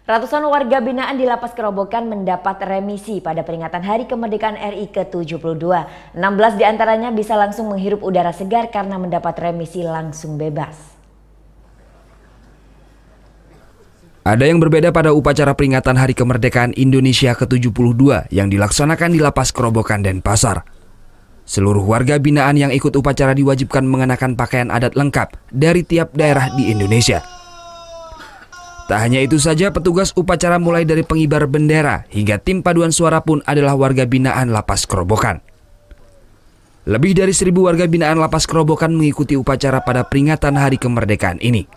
Ratusan warga binaan di Lapas Kerobokan mendapat remisi pada peringatan Hari Kemerdekaan RI ke-72. 16 diantaranya bisa langsung menghirup udara segar karena mendapat remisi langsung bebas. Ada yang berbeda pada upacara peringatan Hari Kemerdekaan Indonesia ke-72 yang dilaksanakan di Lapas Kerobokan Denpasar. Seluruh warga binaan yang ikut upacara diwajibkan mengenakan pakaian adat lengkap dari tiap daerah di Indonesia. Tak hanya itu saja, petugas upacara mulai dari pengibar bendera hingga tim paduan suara pun adalah warga binaan Lapas Kerobokan. Lebih dari 1.000 warga binaan Lapas Kerobokan mengikuti upacara pada peringatan Hari Kemerdekaan ini.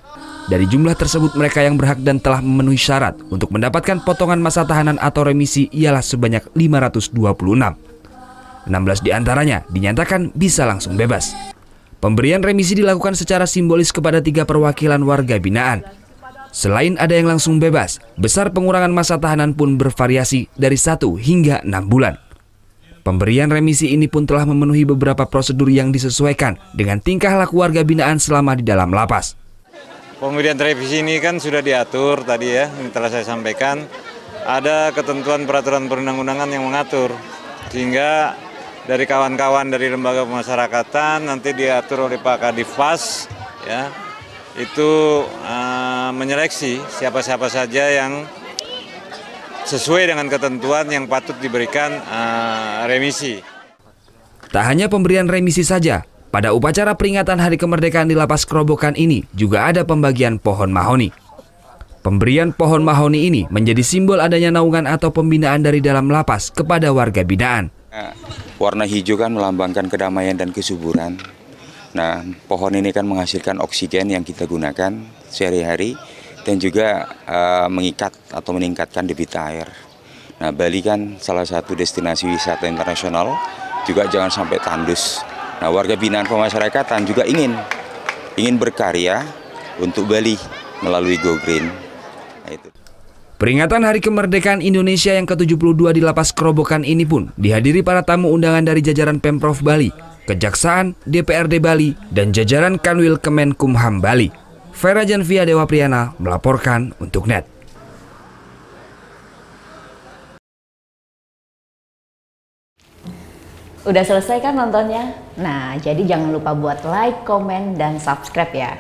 Dari jumlah tersebut, mereka yang berhak dan telah memenuhi syarat untuk mendapatkan potongan masa tahanan atau remisi ialah sebanyak 526. 16 diantaranya dinyatakan bisa langsung bebas. Pemberian remisi dilakukan secara simbolis kepada 3 perwakilan warga binaan. Selain ada yang langsung bebas, besar pengurangan masa tahanan pun bervariasi dari 1 hingga 6 bulan. Pemberian remisi ini pun telah memenuhi beberapa prosedur yang disesuaikan dengan tingkah laku warga binaan selama di dalam lapas. Pemberian revisi ini kan sudah diatur tadi ya, ini telah saya sampaikan. Ada ketentuan peraturan perundang-undangan yang mengatur, sehingga dari kawan-kawan dari lembaga pemasyarakatan nanti diatur oleh Pak Kadifas, ya, itu menyeleksi siapa-siapa saja yang sesuai dengan ketentuan yang patut diberikan remisi. Tak hanya pemberian remisi saja, pada upacara peringatan Hari Kemerdekaan di Lapas Kerobokan ini juga ada pembagian pohon mahoni. Pemberian pohon mahoni ini menjadi simbol adanya naungan atau pembinaan dari dalam lapas kepada warga binaan. Warna hijau kan melambangkan kedamaian dan kesuburan. Nah, pohon ini kan menghasilkan oksigen yang kita gunakan sehari-hari dan juga mengikat atau meningkatkan debit air. Nah, Bali kan salah satu destinasi wisata internasional, juga jangan sampai tandus. Nah, warga binaan pemasyarakatan juga ingin berkarya untuk Bali melalui Go Green. Nah, itu. Peringatan Hari Kemerdekaan Indonesia yang ke-72 di Lapas Kerobokan ini pun dihadiri para tamu undangan dari jajaran Pemprov Bali, Kejaksaan, DPRD Bali, dan jajaran Kanwil Kemenkumham Bali. Vera Janvia Dewa Priyana melaporkan untuk NET. Udah selesai kan nontonnya? Nah, jadi jangan lupa buat like, komen, dan subscribe ya.